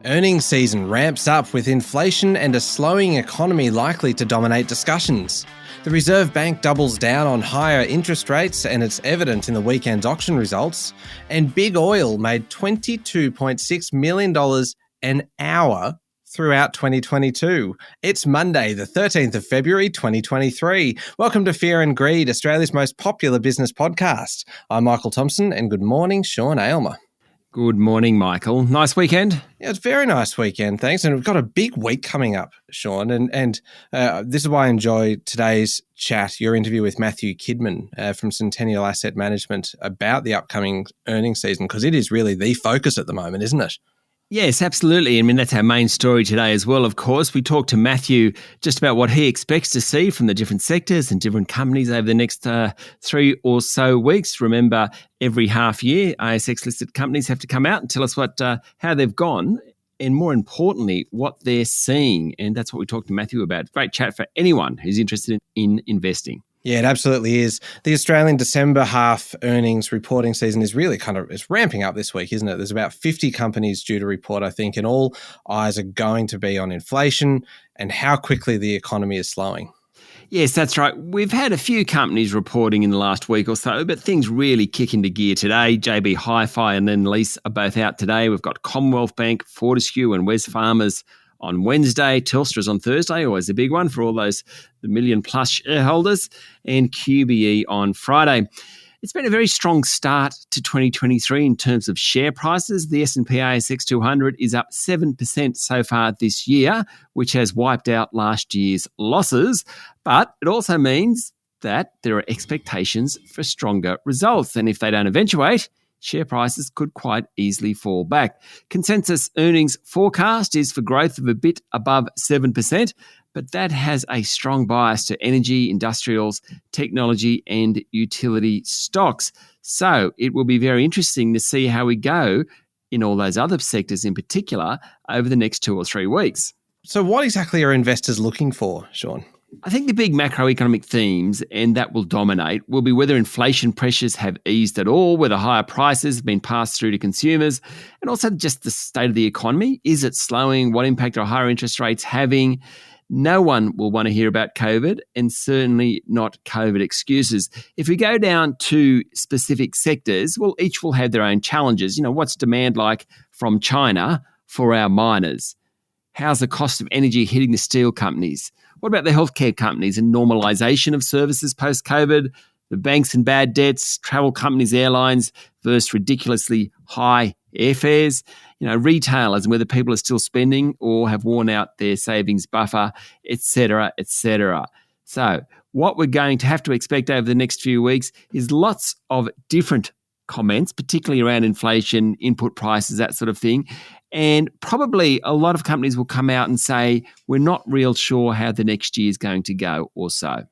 Earnings season ramps up with inflation and a slowing economy likely to dominate discussions. The Reserve Bank doubles down on higher interest rates, and it's evident in the weekend's auction results. And Big Oil made $22.6 million an hour throughout 2022. It's Monday, the 13th of February, 2023. Welcome to Fear and Greed, Australia's most popular business podcast. I'm Michael Thompson, and good morning, Sean Aylmer. Good morning, Michael. Nice weekend? Yeah, it's a very nice weekend, thanks. And we've got a big week coming up, Sean. And this is why I enjoy today's chat, your interview with Matthew Kidman from Centennial Asset Management about the upcoming earnings season, because it is really the focus at the moment, isn't it? Yes, absolutely. I mean, that's our main story today as well, of course. We talked to Matthew just about what he expects to see from the different sectors and different companies over the next 3 or so weeks. Remember, every half year, ASX-listed companies have to come out and tell us how they've gone and, more importantly, what they're seeing. And that's what we talked to Matthew about. Great chat for anyone who's interested in investing. Yeah, it absolutely is. The Australian December half earnings reporting season is really it's ramping up this week, isn't it? There's about 50 companies due to report, I think, and all eyes are going to be on inflation and how quickly the economy is slowing. Yes, that's right. We've had a few companies reporting in the last week or so, but things really kick into gear today. JB Hi-Fi and Lendlease are both out today. We've got Commonwealth Bank, Fortescue and Wesfarmers on Wednesday, Telstra's on Thursday, always a big one for all those the million-plus shareholders, and QBE on Friday. It's been a very strong start to 2023 in terms of share prices. The S&P ASX 200 is up 7% so far this year, which has wiped out last year's losses. But it also means that there are expectations for stronger results. And if they don't eventuate, share prices could quite easily fall back. Consensus earnings forecast is for growth of a bit above 7%, but that has a strong bias to energy, industrials, technology and utility stocks. So it will be very interesting to see how we go in all those other sectors in particular over the next 2 or 3 weeks. So what exactly are investors looking for, Sean? I think the big macroeconomic themes, and that will dominate, will be whether inflation pressures have eased at all, whether higher prices have been passed through to consumers, and also just the state of the economy. Is it slowing? What impact are higher interest rates having? No one will want to hear about COVID, and certainly not COVID excuses. If we go down to specific sectors, well, each will have their own challenges. You know, what's demand like from China for our miners? How's the cost of energy hitting the steel companies? What about the healthcare companies and normalisation of services post-COVID? The banks and bad debts, travel companies, airlines versus ridiculously high airfares. You know, retailers and whether people are still spending or have worn out their savings buffer, etc., etc. So what we're going to have to expect over the next few weeks is lots of different comments, particularly around inflation, input prices, that sort of thing. And probably a lot of companies will come out and say, we're not real sure how the next year is going to go or so.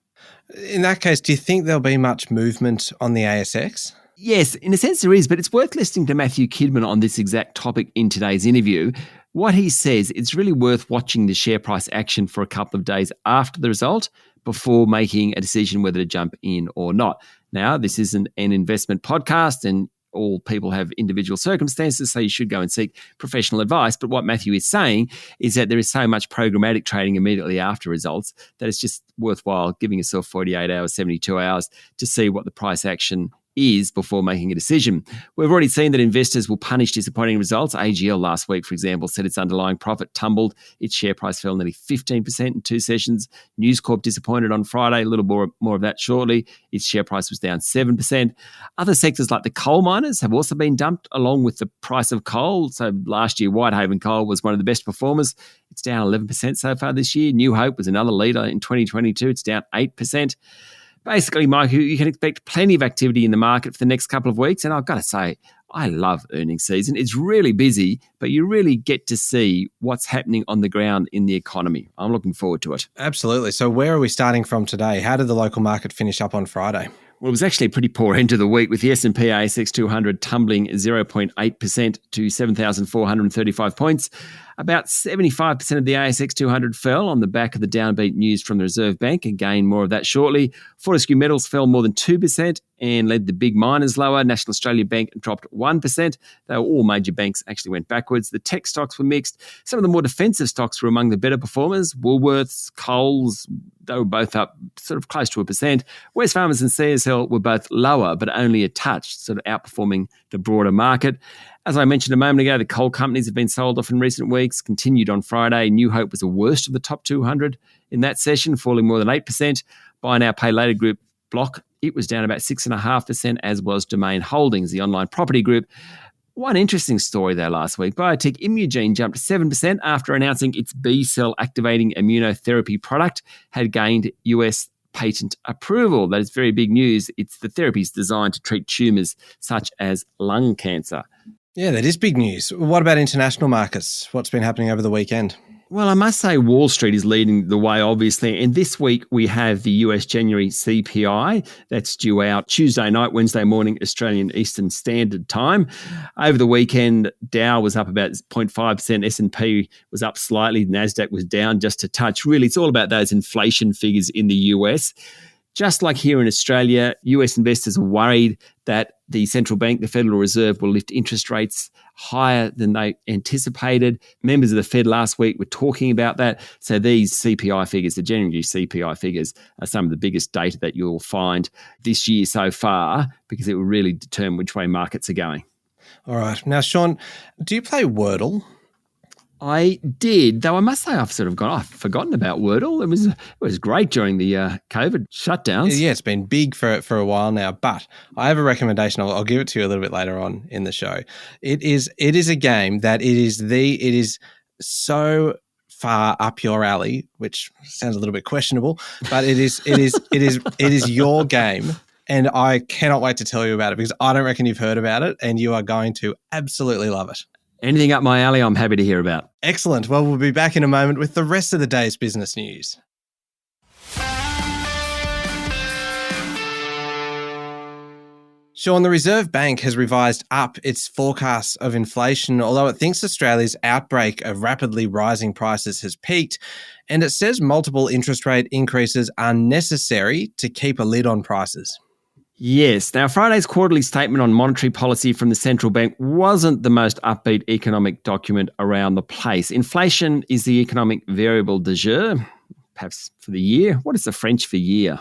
In that case, do you think there'll be much movement on the ASX? Yes, in a sense there is, but it's worth listening to Matthew Kidman on this exact topic in today's interview. What he says, it's really worth watching the share price action for a couple of days after the result before making a decision whether to jump in or not. Now, this isn't an investment podcast and all people have individual circumstances, so you should go and seek professional advice. But what Matthew is saying is that there is so much programmatic trading immediately after results that it's just worthwhile giving yourself 48 hours, 72 hours to see what the price action is before making a decision. We've already seen that investors will punish disappointing results. AGL last week, for example, said its underlying profit tumbled. Its share price fell nearly 15% in 2 sessions. News Corp disappointed on Friday. A little more of that shortly. Its share price was down 7%. Other sectors like the coal miners have also been dumped along with the price of coal. So last year, Whitehaven Coal was one of the best performers. It's down 11% so far this year. New Hope was another leader in 2022. It's down 8%. Basically, Mike, you can expect plenty of activity in the market for the next couple of weeks. And I've got to say, I love earnings season. It's really busy, but you really get to see what's happening on the ground in the economy. I'm looking forward to it. Absolutely. So where are we starting from today? How did the local market finish up on Friday? Well, it was actually a pretty poor end to the week with the S&P ASX 200 tumbling 0.8% to 7,435 points. About 75% of the ASX 200 fell on the back of the downbeat news from the Reserve Bank. Again, more of that shortly. Fortescue Metals fell more than 2% and led the big miners lower. National Australia Bank dropped 1%, though all major banks actually went backwards. The tech stocks were mixed. Some of the more defensive stocks were among the better performers. Woolworths, Coles, they were both up sort of close to 1%. Wesfarmers and CSL were both lower, but only a touch, sort of outperforming the broader market. As I mentioned a moment ago, the coal companies have been sold off in recent weeks, continued on Friday. New Hope was the worst of the top 200 in that session, falling more than 8%. Buy Now, Pay Later group Block, it was down about 6.5%, as was Domain Holdings, the online property group. One interesting story there last week. Biotech Imugene jumped 7% after announcing its B-cell activating immunotherapy product had gained US patent approval. That is very big news. It's the therapies designed to treat tumours such as lung cancer. Yeah, that is big news. What about international markets? What's been happening over the weekend? Well, I must say Wall Street is leading the way, obviously. And this week we have the US January CPI. That's due out Tuesday night, Wednesday morning, Australian Eastern Standard Time. Over the weekend, Dow was up about 0.5%. S&P was up slightly. NASDAQ was down just a touch. Really, it's all about those inflation figures in the US. Just like here in Australia, US investors are worried that the central bank, the Federal Reserve, will lift interest rates higher than they anticipated. Members of the Fed last week were talking about that. So these CPI figures, the January CPI figures, are some of the biggest data that you'll find this year so far, because it will really determine which way markets are going. All right. Now, Sean, do you play Wordle? I did, though I must say I've forgotten about Wordle. It was great during the COVID shutdowns. Yeah, it's been big for a while now, but I have a recommendation. I'll give it to you a little bit later on in the show. It is a game that it is so far up your alley, which sounds a little bit questionable, but it is your game. And I cannot wait to tell you about it, because I don't reckon you've heard about it, and you are going to absolutely love it. Anything up my alley, I'm happy to hear about. Excellent. Well, we'll be back in a moment with the rest of the day's business news. Sean, the Reserve Bank has revised up its forecasts of inflation, although it thinks Australia's outbreak of rapidly rising prices has peaked, and it says multiple interest rate increases are necessary to keep a lid on prices. Yes. Now, Friday's quarterly statement on monetary policy from the central bank wasn't the most upbeat economic document around the place. Inflation is the economic variable du jour, perhaps for the year. What is the French for year?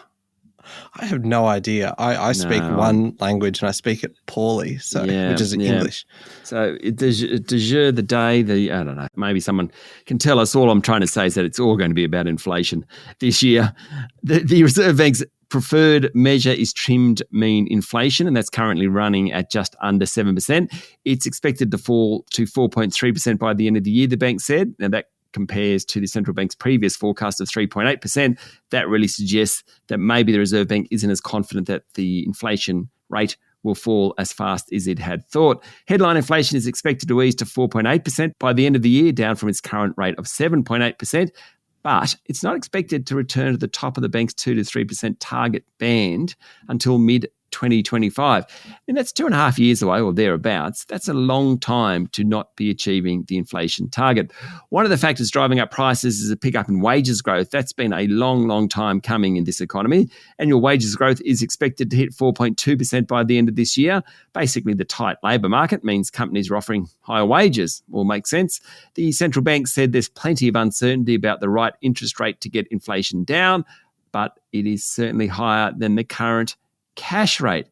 I have no idea. I speak one language and I speak it poorly, which is English. So du jour, the day, I don't know, maybe someone can tell us. All I'm trying to say is that it's all going to be about inflation this year. The Reserve Bank's preferred measure is trimmed mean inflation, and that's currently running at just under 7%. It's expected to fall to 4.3% by the end of the year, the bank said. Now, that compares to the central bank's previous forecast of 3.8%. That really suggests that maybe the Reserve Bank isn't as confident that the inflation rate will fall as fast as it had thought. Headline inflation is expected to ease to 4.8% by the end of the year, down from its current rate of 7.8%. But it's not expected to return to the top of the bank's 2 to 3% target band until mid-2025. And that's 2.5 years away or thereabouts. That's a long time to not be achieving the inflation target. One of the factors driving up prices is a pickup in wages growth. That's been a long, long time coming in this economy. Annual wages growth is expected to hit 4.2% by the end of this year. Basically, the tight labour market means companies are offering higher wages. All makes sense. The central bank said there's plenty of uncertainty about the right interest rate to get inflation down, but it is certainly higher than the current cash rate.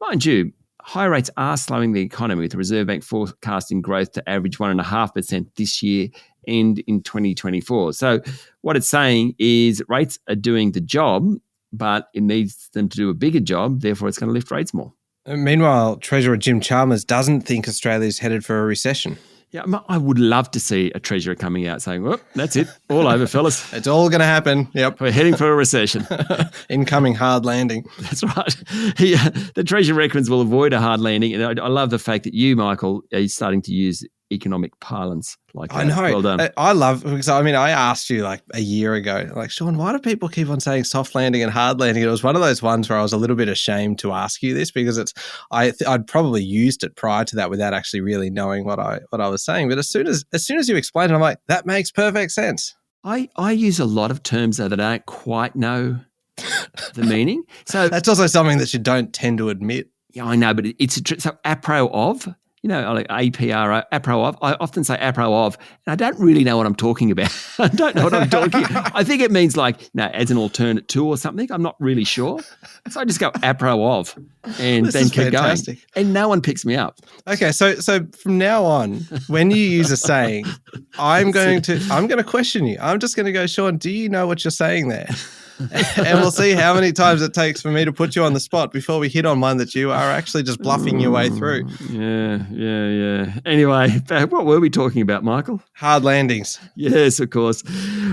Mind you, high rates are slowing the economy, with the Reserve Bank forecasting growth to average 1.5% this year and in 2024. So what it's saying is rates are doing the job, but it needs them to do a bigger job. Therefore, it's going to lift rates more. Meanwhile, Treasurer Jim Chalmers doesn't think Australia is headed for a recession. Yeah, I would love to see a treasurer coming out saying, well, that's it, all over, fellas. It's all going to happen. Yep. We're heading for a recession. Incoming hard landing. That's right. The treasurer reckons we'll avoid a hard landing. And I love the fact that you, Michael, are starting to use economic parlance like that. I know. Well done. I love, because I asked you like a year ago, like, Sean, why do people keep on saying soft landing and hard landing? It was one of those ones where I was a little bit ashamed to ask you this, because I'd probably used it prior to that without actually really knowing what I was saying. But as soon as you explained it, I'm like, that makes perfect sense. I use a lot of terms though that I don't quite know the meaning. So that's also something that you don't tend to admit. Yeah, I know, but it's so apro of, like APRO, apro of. I often say apro of, and I don't really know what I'm talking about. I don't know what I'm talking about. I think it means like, as an alternate to or something. I'm not really sure. So I just go apro of and then keep fantastic. Going. And no one picks me up. Okay, so from now on, when you use a saying, I'm going to question you. I'm just going to go, Sean, do you know what you're saying there? And we'll see how many times it takes for me to put you on the spot before we hit on one that you are actually just bluffing your way through. Yeah. Anyway, what were we talking about, Michael? Hard landings. Yes, of course.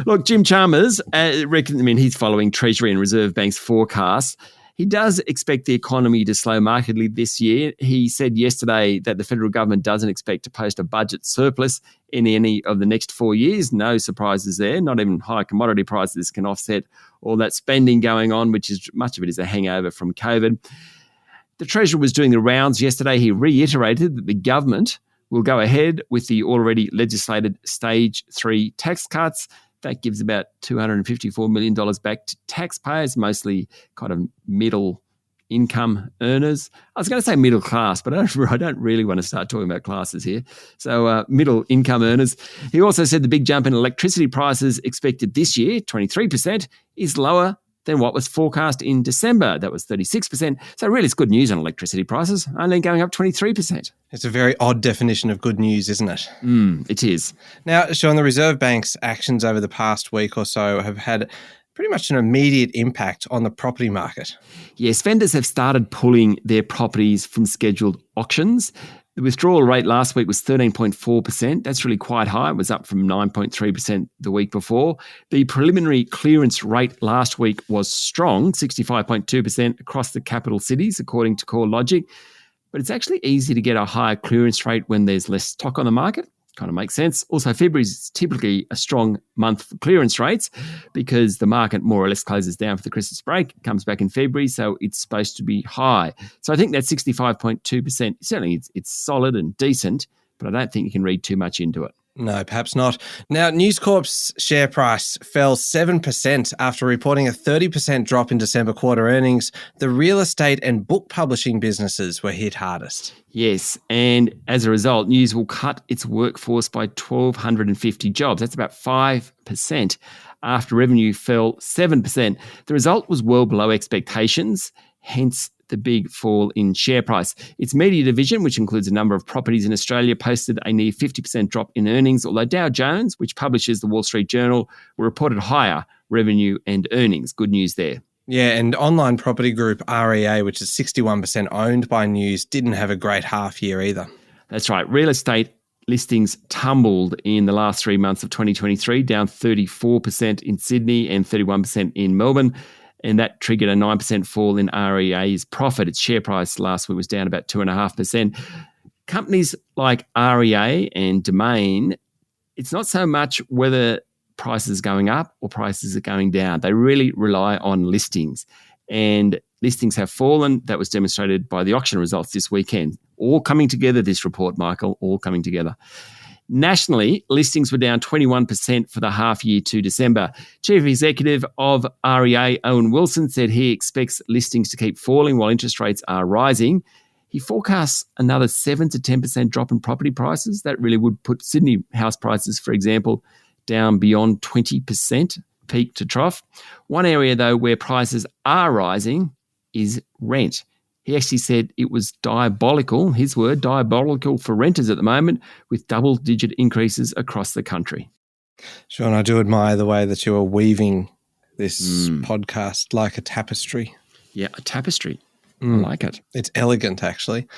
Look, Jim Chalmers, he's following Treasury and Reserve Bank's forecasts. He does expect the economy to slow markedly this year. He said yesterday that the federal government doesn't expect to post a budget surplus in any of the next 4 years. No surprises there. Not even high commodity prices can offset all that spending going on, which is much of it is a hangover from COVID. The Treasurer was doing the rounds yesterday. He reiterated that the government will go ahead with the already legislated Stage 3 tax cuts. That gives about $254 million back to taxpayers, mostly kind of middle income earners. I was going to say middle class, but I don't really want to start talking about classes here. So middle income earners. He also said the big jump in electricity prices expected this year, 23%, is lower than what was forecast in December. That was 36%. So really it's good news on electricity prices, only going up 23%. It's a very odd definition of good news, isn't it? It is. Now, Sean, the Reserve Bank's actions over the past week or so have had pretty much an immediate impact on the property market. Yes, vendors have started pulling their properties from scheduled auctions. The withdrawal rate last week was 13.4%. That's really quite high. It was up from 9.3% the week before. The preliminary clearance rate last week was strong, 65.2% across the capital cities, according to CoreLogic. But it's actually easy to get a higher clearance rate when there's less stock on the market. Kind of makes sense. Also, February is typically a strong month for clearance rates because the market more or less closes down for the Christmas break. It comes back in February, so it's supposed to be high. So I think that 65.2%, certainly it's solid and decent, but I don't think you can read too much into it. No, perhaps not. Now, News Corp's share price fell 7% after reporting a 30% drop in December quarter earnings. The real estate and book publishing businesses were hit hardest. Yes, and as a result, News will cut its workforce by 1,250 jobs. That's about 5% after revenue fell 7%. The result was well below expectations, hence the big fall in share price. Its media division, which includes a number of properties in Australia, posted a near 50% drop in earnings, although Dow Jones, which publishes the Wall Street Journal, reported higher revenue and earnings. Good news there. Yeah, and online property group REA, which is 61% owned by News, didn't have a great half year either. That's right. Real estate listings tumbled in the last 3 months of 2023, down 34% in Sydney and 31% in Melbourne. And that triggered a 9% fall in REA's profit. Its share price last week was down about 2.5%. Companies like REA and Domain, it's not so much whether prices are going up or prices are going down. They really rely on listings. And listings have fallen. That was demonstrated by the auction results this weekend. All coming together, this report, Michael, all coming together. Nationally, listings were down 21% for the half year to December. Chief Executive of REA, Owen Wilson, said he expects listings to keep falling while interest rates are rising. He forecasts another 7 to 10% drop in property prices. That really would put Sydney house prices, for example, down beyond 20% peak to trough. One area, though, where prices are rising is rent. He actually said it was diabolical, his word, diabolical for renters at the moment, with double-digit increases across the country. Sean, I do admire the way that you are weaving this podcast like a tapestry. Yeah, a tapestry. I like it. It's elegant, actually.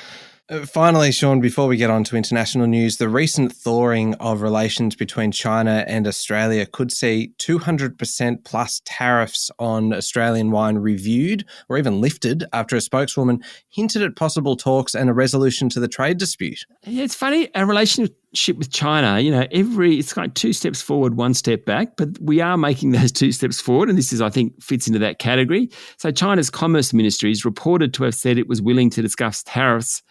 Finally, Sean, before we get on to international news, the recent thawing of relations between China and Australia could see 200% plus tariffs on Australian wine reviewed or even lifted after a spokeswoman hinted at possible talks and a resolution to the trade dispute. Yeah, it's funny. Our relationship with China, it's like 2 steps forward, 1 step back, but we are making those 2 steps forward. And this I think, fits into that category. So China's Commerce Ministry is reported to have said it was willing to discuss tariffs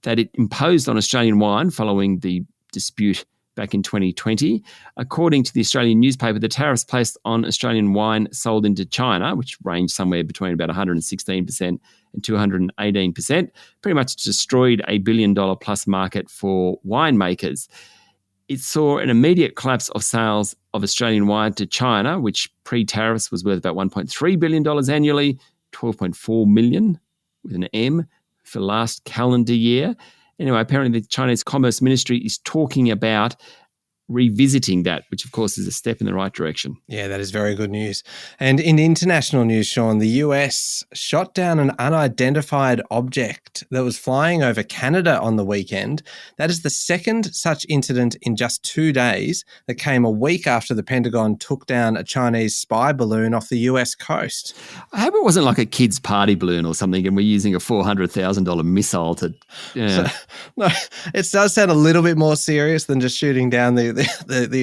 that it imposed on Australian wine following the dispute back in 2020. According to the Australian newspaper, the tariffs placed on Australian wine sold into China, which range somewhere between about 116% and 218%, pretty much destroyed a $1 billion plus market for winemakers. It saw an immediate collapse of sales of Australian wine to China, which pre-tariffs was worth about $1.3 billion annually, 12.4 million with an M, for last calendar year. Anyway, apparently the Chinese Commerce Ministry is talking about revisiting that, which of course is a step in the right direction. Yeah, that is very good news. And in international news, Sean, the US shot down an unidentified object that was flying over Canada on the weekend. That is the second such incident in just 2 days that came a week after the Pentagon took down a Chinese spy balloon off the US coast. I hope it wasn't like a kid's party balloon or something and we're using a $400,000 missile to... Yeah. No, it does sound a little bit more serious than just shooting down the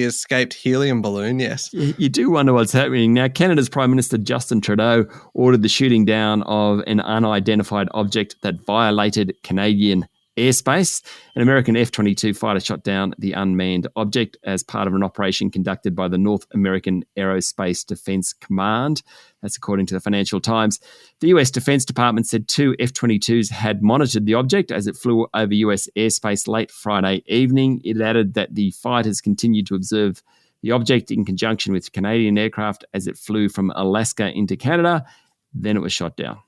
escaped helium balloon, yes. You do wonder what's happening. Now, Canada's Prime Minister Justin Trudeau ordered the shooting down of an unidentified object that violated Canadian airspace. An American F-22 fighter shot down the unmanned object as part of an operation conducted by the North American Aerospace Defense Command. That's according to the Financial Times. The US Defense Department said 2 F-22s had monitored the object as it flew over US airspace late Friday evening. It added that the fighters continued to observe the object in conjunction with Canadian aircraft as it flew from Alaska into Canada. Then it was shot down.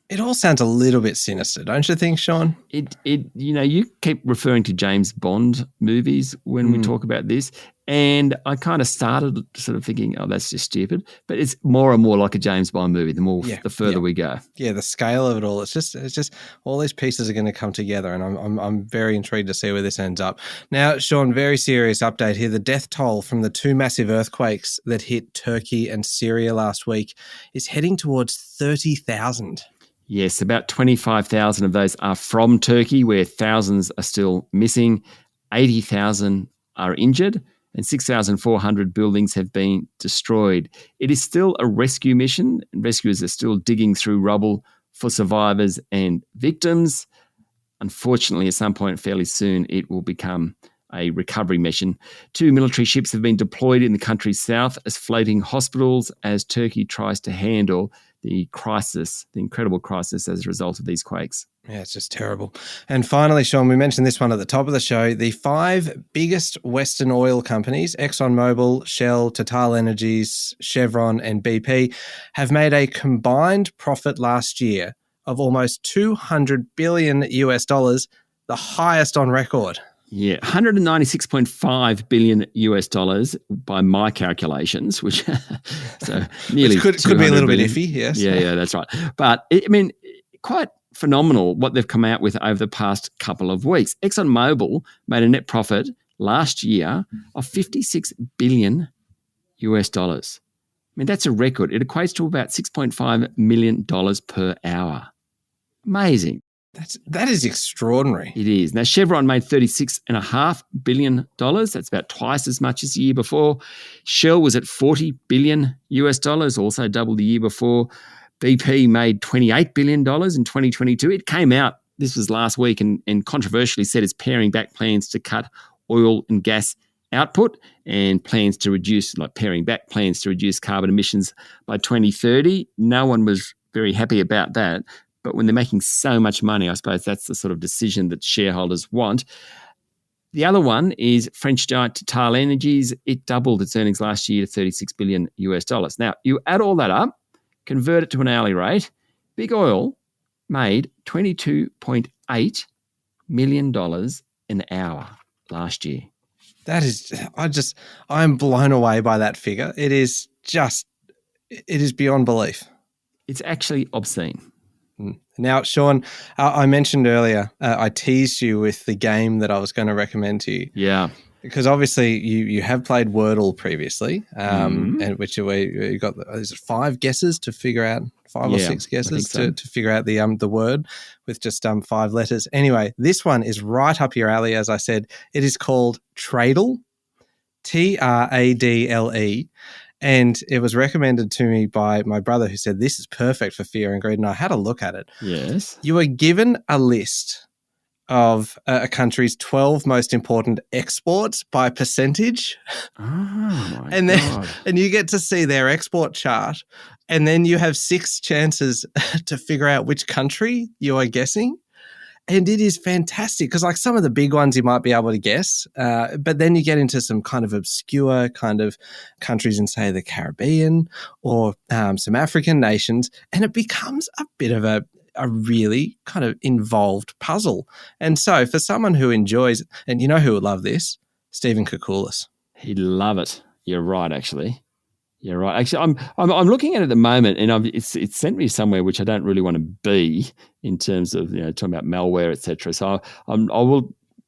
It all sounds a little bit sinister, don't you think, Sean? You keep referring to James Bond movies when we talk about this, and I kind of started sort of thinking, oh, that's just stupid. But it's more and more like a James Bond movie the further we go. Yeah, the scale of it all. It's just all these pieces are going to come together, and I'm very intrigued to see where this ends up. Now, Sean, very serious update here. The death toll from the 2 massive earthquakes that hit Turkey and Syria last week is heading towards 30,000. Yes, about 25,000 of those are from Turkey, where thousands are still missing. 80,000 are injured, and 6,400 buildings have been destroyed. It is still a rescue mission. Rescuers are still digging through rubble for survivors and victims. Unfortunately, at some point fairly soon, it will become a recovery mission. 2 military ships have been deployed in the country's south as floating hospitals as Turkey tries to handle the crisis, the incredible crisis as a result of these quakes. Yeah, it's just terrible. And finally, Sean, we mentioned this one at the top of the show. The 5 biggest Western oil companies, ExxonMobil, Shell, TotalEnergies, Chevron, and BP, have made a combined profit last year of almost $200 billion US, the highest on record. Yeah, $196.5 billion by my calculations, which so nearly which could be a little billion. Bit iffy, yes. Yeah, that's right. But quite phenomenal what they've come out with over the past couple of weeks. ExxonMobil made a net profit last year of $56 billion US. That's a record. It equates to about $6.5 million per hour. Amazing. That is extraordinary. It is. Now, Chevron made $36.5 billion. That's about twice as much as the year before. Shell was at $40 billion US, also double the year before. BP made $28 billion in 2022. It came out, this was last week, and controversially said it's paring back plans to cut oil and gas output and plans to reduce carbon emissions by 2030. No one was very happy about that. But when they're making so much money, I suppose that's the sort of decision that shareholders want. The other one is French giant TotalEnergies. It doubled its earnings last year to $36 billion US. Now, you add all that up, convert it to an hourly rate. Big Oil made $22.8 million an hour last year. That is, I'm blown away by that figure. It is beyond belief. It's actually obscene. Now, Sean, I mentioned earlier, I teased you with the game that I was going to recommend to you. Yeah. Because obviously you have played Wordle previously, and which you got is it 5 guesses to figure out, 5 or 6 guesses to figure out the word with just 5 letters. Anyway, this one is right up your alley. As I said, it is called Tradle, Tradle. And it was recommended to me by my brother, who said this is perfect for Fear and Greed. And I had a look at it. Yes. You are given a list of a country's 12 most important exports by percentage. Oh, my and God. And you get to see their export chart. And then you have 6 chances to figure out which country you are guessing. And it is fantastic because, like, some of the big ones you might be able to guess, but then you get into some kind of obscure kind of countries in, say, the Caribbean or some African nations, and it becomes a bit of a really kind of involved puzzle. And so for someone who enjoys, and you know who would love this? Stephen Koukoulas. He'd love it. You're right, actually. You're right. Actually, I'm looking at it at the moment, and it's sent me somewhere which I don't really want to be in terms of talking about malware, etc. So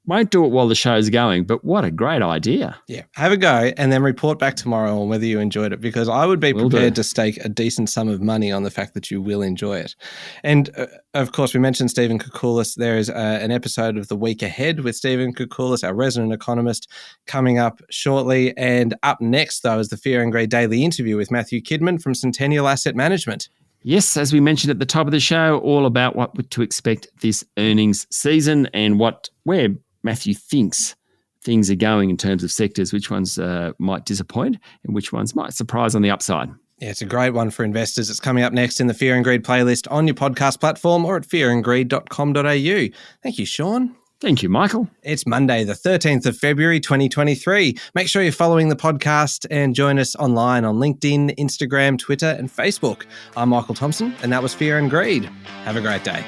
won't do it while the show's going. But what a great idea! Yeah, have a go and then report back tomorrow on whether you enjoyed it, because I would be prepared to stake a decent sum of money on the fact that you will enjoy it. And of course, we mentioned Stephen Koukoulas. There is an episode of The Week Ahead with Stephen Koukoulas, our resident economist, coming up shortly. And up next, though, is the Fear and Greed Daily interview with Matthew Kidman from Centennial Asset Management. Yes, as we mentioned at the top of the show, all about what to expect this earnings season and where Matthew thinks things are going in terms of sectors, which ones might disappoint and which ones might surprise on the upside. Yeah, it's a great one for investors. It's coming up next in the Fear and Greed playlist on your podcast platform or at fearandgreed.com.au. Thank you, Sean. Thank you, Michael. It's Monday, the 13th of February, 2023. Make sure you're following the podcast and join us online on LinkedIn, Instagram, Twitter, and Facebook. I'm Michael Thompson, and that was Fear and Greed. Have a great day.